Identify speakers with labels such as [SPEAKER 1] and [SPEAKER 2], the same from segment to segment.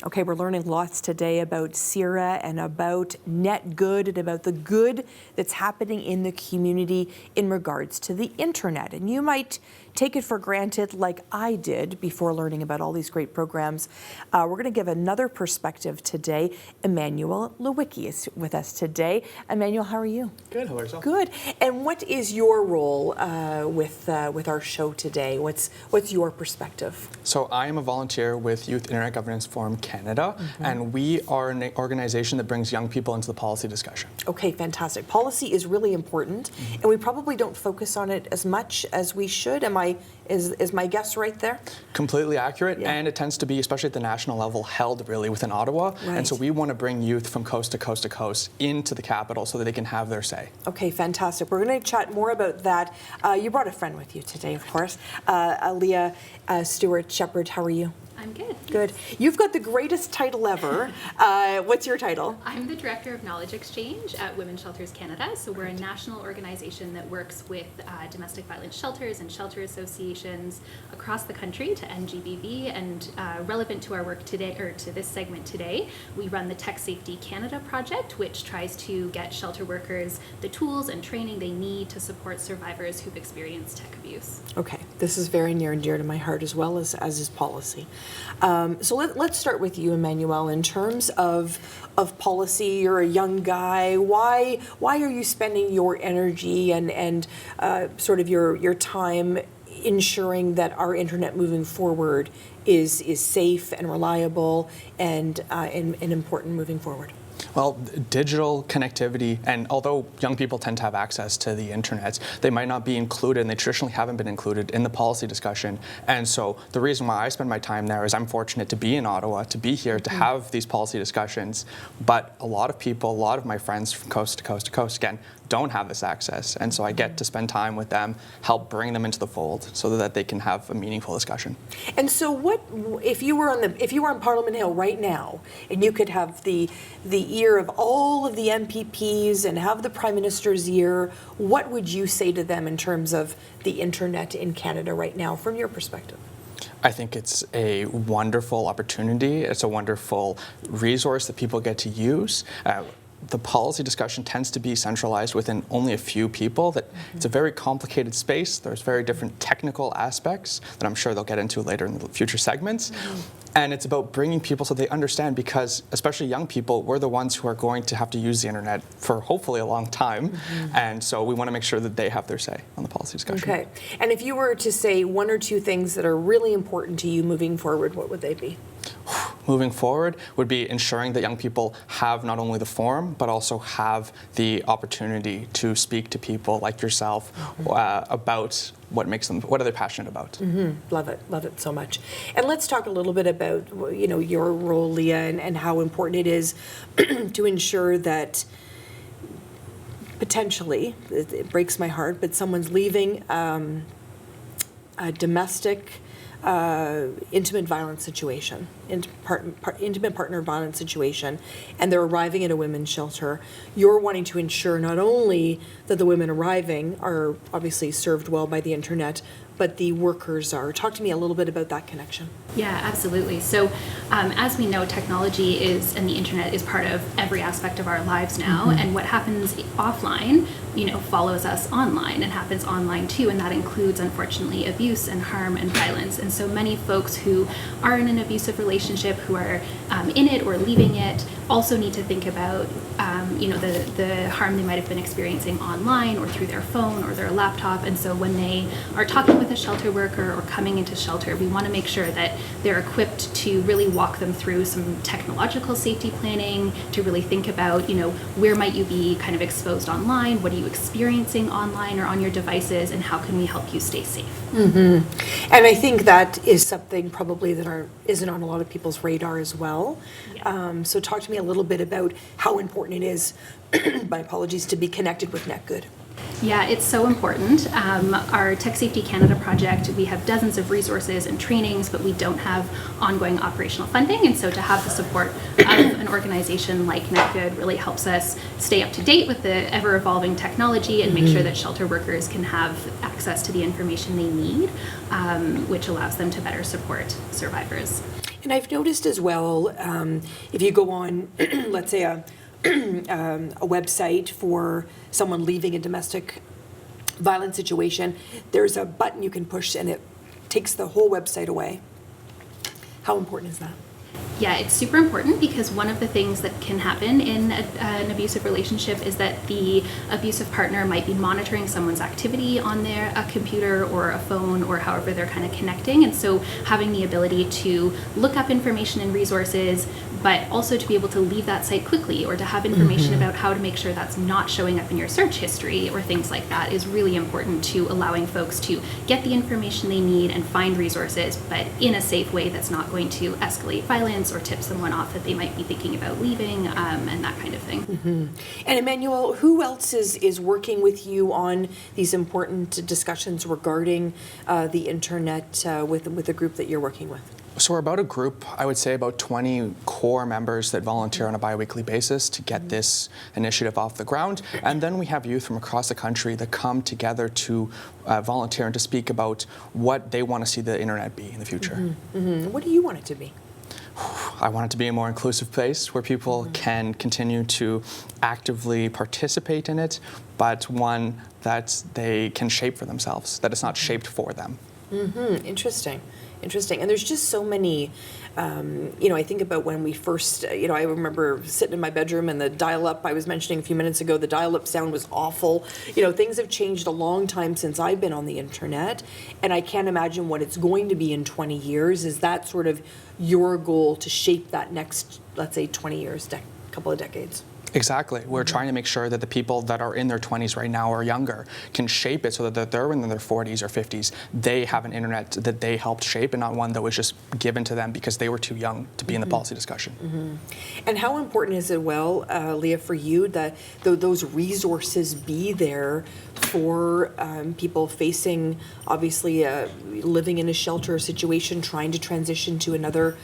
[SPEAKER 1] Okay, we're learning lots today about CIRA and about net good and about the good that's happening in the community in regards to the internet. And you might take it for granted like I did before learning about all these great programs. We're going to give another perspective today. Emmanuel Lewicki is with us today. Emmanuel, how are you?
[SPEAKER 2] Good, how are yourself?
[SPEAKER 1] Good. And what is your role with our show today? What's your perspective?
[SPEAKER 2] So I am a volunteer with Youth Internet Governance Forum Canada, and we are an organization that brings young people into the policy discussion.
[SPEAKER 1] Okay, fantastic. Policy is really important, and we probably don't focus on it as much as we should. Is my guess right there?
[SPEAKER 2] Completely accurate,
[SPEAKER 1] Yeah.
[SPEAKER 2] and it tends to be, especially at the national level, held really within Ottawa.
[SPEAKER 1] Right.
[SPEAKER 2] And so we want to bring youth from coast to coast to coast into the capital so that they can have their say.
[SPEAKER 1] Okay, fantastic. We're going to chat more about that. You brought a friend with you today, of course. Aaliyah Stewart-Shepherd, how are you?
[SPEAKER 3] I'm good.
[SPEAKER 1] Good. You've got the greatest title ever. What's your title?
[SPEAKER 3] I'm the Director of Knowledge Exchange at Women's Shelters Canada. So we're a national organization that works with domestic violence shelters and shelter associations across the country to end GBV. And relevant to our work today, or to this segment today, we run the Tech Safety Canada project, which tries to get shelter workers the tools and training they need to support survivors who've experienced tech abuse.
[SPEAKER 1] Okay, this is very near and dear to my heart, as well as is policy. So let's start with you, Emmanuel. In terms of policy, you're a young guy. Why are you spending your energy and sort of your time ensuring that our internet moving forward is safe and reliable and important moving forward?
[SPEAKER 2] Well, digital connectivity, and although young people tend to have access to the internet, they might not be included, and they traditionally haven't been included in the policy discussion. And so the reason why I spend my time there is I'm fortunate to be in Ottawa, to be here, to have these policy discussions. But a lot of people, a lot of my friends from coast to coast to coast, again, don't have this access. And so I get to spend time with them, help bring them into the fold so that they can have a meaningful discussion.
[SPEAKER 1] And so what if you were on Parliament Hill right now and you could have the ear of all of the MPPs and have the Prime Minister's ear, what would you say to them in terms of the internet in Canada right now from your perspective?
[SPEAKER 2] I think it's a wonderful opportunity. It's a wonderful resource that people get to use. The policy discussion tends to be centralized within only a few people. It's a very complicated space. There's very different technical aspects that I'm sure they'll get into later in the future segments. And it's about bringing people so they understand, because especially young people, we're the ones who are going to have to use the internet for hopefully a long time. And so we want to make sure that they have their say on the policy discussion.
[SPEAKER 1] Okay. And if you were to say one or two things that are really important to you moving forward, what would they be?
[SPEAKER 2] Moving forward would be ensuring that young people have not only the forum, but also have the opportunity to speak to people like yourself about what are they passionate about.
[SPEAKER 1] Love it so much. And let's talk a little bit about your role, Leah, and how important it is to ensure that potentially, it breaks my heart, but someone's leaving a domestic intimate violence situation, intimate partner violence situation, and they're arriving at a women's shelter. You're wanting to ensure not only that the women arriving are obviously served well by the internet, but the workers are. Talk to me a little bit about that connection.
[SPEAKER 3] Yeah, absolutely. So as we know, technology and the internet is part of every aspect of our lives now. And what happens offline, follows us online and happens online too. And that includes, unfortunately, abuse and harm and violence. And so many folks who are in an abusive relationship, who are in it or leaving it, also need to think about the harm they might have been experiencing online or through their phone or their laptop. And so when they are talking with a shelter worker or coming into shelter, we want to make sure that they're equipped to really walk them through some technological safety planning, to really think about, where might you be kind of exposed online, what are you experiencing online or on your devices, and how can we help you stay safe?
[SPEAKER 1] And I think that is something probably that isn't on a lot of people's radar as well.
[SPEAKER 3] Yeah.
[SPEAKER 1] So talk to me a little bit about how important it is, my apologies, to be connected with NetGood.
[SPEAKER 3] Yeah, it's so important. Our Tech Safety Canada project, we have dozens of resources and trainings, but we don't have ongoing operational funding. And so to have the support of an organization like NetGood really helps us stay up to date with the ever-evolving technology and make sure that shelter workers can have access to the information they need, which allows them to better support survivors.
[SPEAKER 1] And I've noticed as well, if you go on, let's say a website for someone leaving a domestic violence situation, there's a button you can push and it takes the whole website away. How important is that?
[SPEAKER 3] Yeah, it's super important because one of the things that can happen in an abusive relationship is that the abusive partner might be monitoring someone's activity on their computer or a phone or however they're kind of connecting. And so having the ability to look up information and resources, but also to be able to leave that site quickly or to have information about how to make sure that's not showing up in your search history or things like that is really important to allowing folks to get the information they need and find resources, but in a safe way that's not going to escalate violence or tip someone off that they might be thinking about leaving, and that kind of thing.
[SPEAKER 1] And Emmanuel, who else is working with you on these important discussions regarding the internet with the group that you're working with?
[SPEAKER 2] So we're about a group, I would say about 20 core members that volunteer on a biweekly basis to get this initiative off the ground. And then we have youth from across the country that come together to volunteer and to speak about what they want to see the internet be in the future.
[SPEAKER 1] What do you want it to be?
[SPEAKER 2] I want it to be a more inclusive place where people can continue to actively participate in it, but one that they can shape for themselves, that it's not shaped for them.
[SPEAKER 1] Interesting. And there's just so many, I think about when we first, I remember sitting in my bedroom and the dial-up, I was mentioning a few minutes ago, the dial-up sound was awful. Things have changed a long time since I've been on the internet, and I can't imagine what it's going to be in 20 years. Is that sort of your goal to shape that next, let's say, 20 years, couple of decades?
[SPEAKER 2] Exactly. We're trying to make sure that the people that are in their 20s right now or younger can shape it so that they're in their 40s or 50s. They have an internet that they helped shape and not one that was just given to them because they were too young to be in the policy discussion.
[SPEAKER 1] And how important is it, Leah, for you that those resources be there for people facing, obviously, living in a shelter situation, trying to transition to another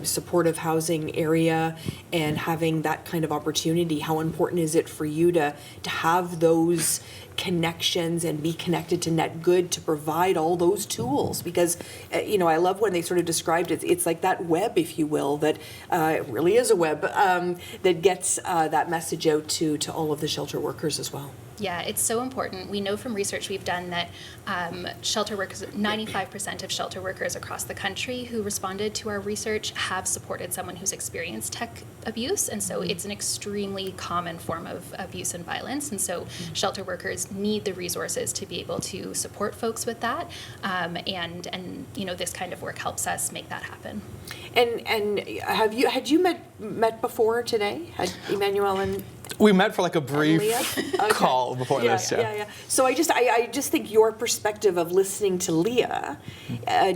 [SPEAKER 1] supportive housing area and having that kind of opportunity? How important is it for you to have those connections and be connected to Net Good to provide all those tools? Because I love when they sort of described it. It's like that web, if you will, that it really is a web that gets that message out to all of the shelter workers as well.
[SPEAKER 3] Yeah, it's so important. We know from research we've done that shelter workers, 95% of shelter workers across the country who responded to our research have supported someone who's experienced tech abuse. And so it's an extremely common form of abuse and violence. And so shelter workers need the resources to be able to support folks with that. And this kind of work helps us make that happen.
[SPEAKER 1] And had you met before today? Had Emmanuel and
[SPEAKER 2] we met for like a brief
[SPEAKER 1] Leah?
[SPEAKER 2] call before this.
[SPEAKER 1] Yeah. So I just think your perspective of listening to Leah,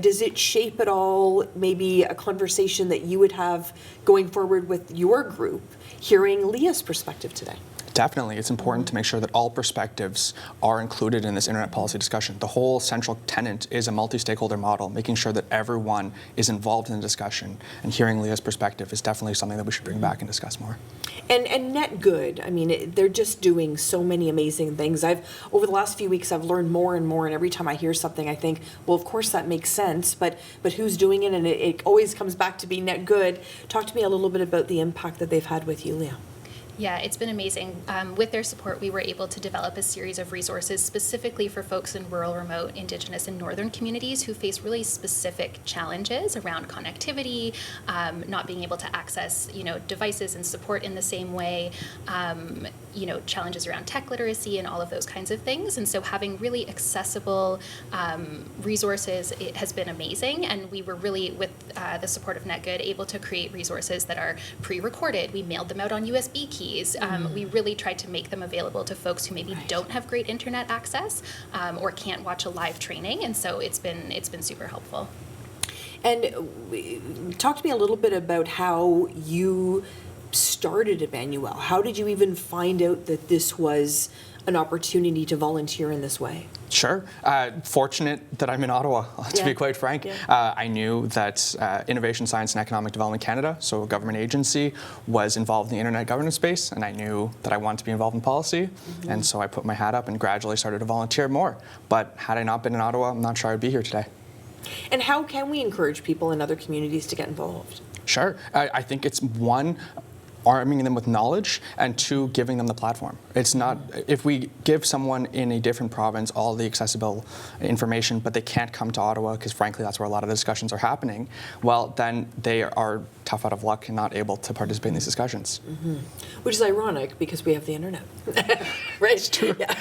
[SPEAKER 1] does it shape at all maybe a conversation that you would have going forward with your group, hearing Leah's perspective today?
[SPEAKER 2] Definitely. It's important to make sure that all perspectives are included in this internet policy discussion. The whole central tenet is a multi-stakeholder model, making sure that everyone is involved in the discussion. And hearing Leah's perspective is definitely something that we should bring back and discuss more.
[SPEAKER 1] And Net Good, they're just doing so many amazing things. Over the last few weeks, I've learned more and more, and every time I hear something, I think, well, of course that makes sense, but who's doing it? And it always comes back to be Net Good. Talk to me a little bit about the impact that they've had with you, Leah.
[SPEAKER 3] Yeah, it's been amazing. With their support, we were able to develop a series of resources specifically for folks in rural, remote, Indigenous, and Northern communities who face really specific challenges around connectivity, not being able to access, devices and support in the same way, challenges around tech literacy and all of those kinds of things. And so having really accessible resources, it has been amazing. And we were really, with the support of NetGood, able to create resources that are pre-recorded. We mailed them out on USB keys. We really tried to make them available to folks who maybe don't have great internet access or can't watch a live training. And so it's been super helpful.
[SPEAKER 1] And talk to me a little bit about how you started Emmanuel. How did you even find out that this was an opportunity to volunteer in this way?
[SPEAKER 2] Sure. Fortunate that I'm in Ottawa, to be quite frank.
[SPEAKER 1] Yeah.
[SPEAKER 2] I knew that Innovation, Science and Economic Development Canada, so a government agency, was involved in the internet governance space, and I knew that I wanted to be involved in policy, and so I put my hat up and gradually started to volunteer more. But had I not been in Ottawa, I'm not sure I'd be here today.
[SPEAKER 1] And how can we encourage people in other communities to get involved?
[SPEAKER 2] Sure. I think it's one, arming them with knowledge, and two, giving them the platform. It's not, if we give someone in a different province all the accessible information, but they can't come to Ottawa, because frankly that's where a lot of the discussions are happening, well, then they are tough out of luck and not able to participate in these discussions.
[SPEAKER 1] Which is ironic because we have the internet, right? It's true. Yeah.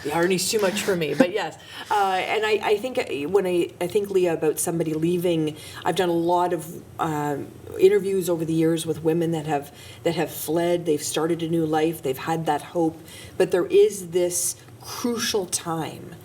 [SPEAKER 1] The irony's too much for me, but yes. And I think when I think, Leah, about somebody leaving, I've done a lot of interviews over the years with women that have fled. They've started a new life. They've had that hope, but there is this crucial time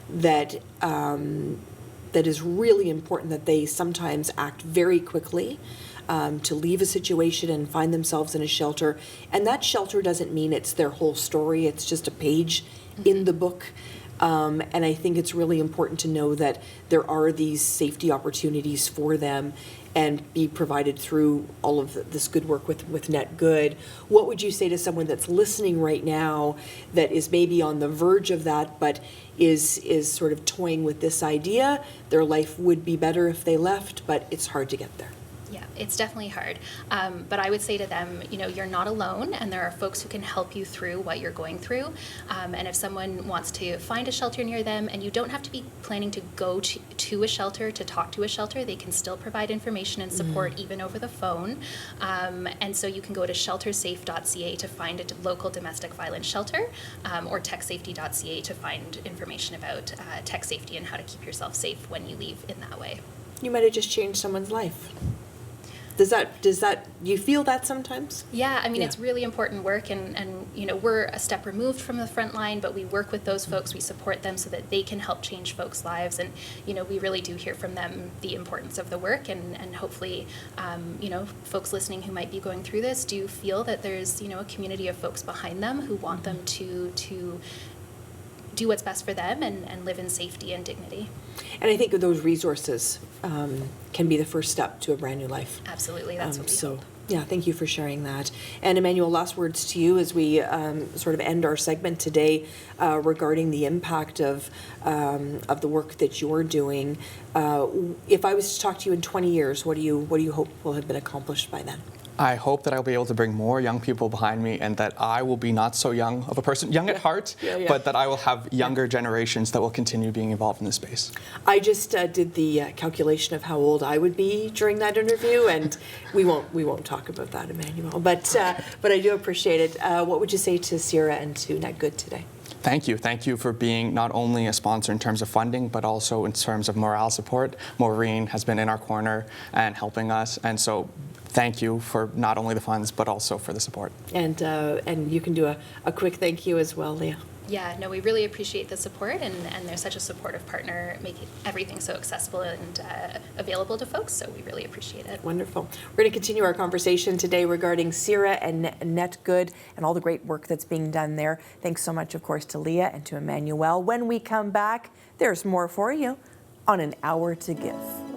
[SPEAKER 1] that that is really important, that they sometimes act very quickly to leave a situation and find themselves in a shelter. And that shelter doesn't mean it's their whole story. It's just a page in the book. And I think it's really important to know that there are these safety opportunities for them and be provided through all of this good work with Net Good. What would you say to someone that's listening right now that is maybe on the verge of that, but is sort of toying with this idea? Their life would be better if they left, but it's hard to get there.
[SPEAKER 3] Yeah, it's definitely hard. But I would say to them, you're not alone, and there are folks who can help you through what you're going through. And if someone wants to find a shelter near them, and you don't have to be planning to go to a shelter to talk to a shelter, they can still provide information and support even over the phone. And so you can go to sheltersafe.ca to find a local domestic violence shelter, or techsafety.ca to find information about tech safety and how to keep yourself safe when you leave in that way.
[SPEAKER 1] You might have just changed someone's life. Does that you feel that sometimes?
[SPEAKER 3] Yeah, I mean, it's really important work, and we're a step removed from the front line, but we work with those folks, we support them so that they can help change folks' lives, and we really do hear from them the importance of the work, and hopefully folks listening who might be going through this do feel that there's a community of folks behind them who want them to do what's best for them and live in safety and dignity. And
[SPEAKER 1] I think those resources can be the first step to a brand new life.
[SPEAKER 3] Absolutely, that's what we hope.
[SPEAKER 1] Yeah, thank you for sharing that. And Emmanuel, last words to you as we sort of end our segment today regarding the impact of the work that you're doing. If I was to talk to you in 20 years, what do you hope will have been accomplished by then?
[SPEAKER 2] I hope that I'll be able to bring more young people behind me, and that I will be not so young of a person, young at heart, but that I will have younger generations that will continue being involved in this space.
[SPEAKER 1] I just did the calculation of how old I would be during that interview, and we won't talk about that, Emmanuel. But I do appreciate it. What would you say to CIRA and to Net Good today?
[SPEAKER 2] Thank you. Thank you for being not only a sponsor in terms of funding, but also in terms of morale support. Maureen has been in our corner and helping us, and so thank you for not only the funds, but also for the support.
[SPEAKER 1] And you can do a quick thank you as well, Leah.
[SPEAKER 3] Yeah, no, we really appreciate the support, and they're such a supportive partner, making everything so accessible and available to folks, so we really appreciate it.
[SPEAKER 1] Wonderful. We're going to continue our conversation today regarding CIRA and Net Good and all the great work that's being done there. Thanks so much, of course, to Leah and to Emmanuel. When we come back, there's more for you on An Hour to Give.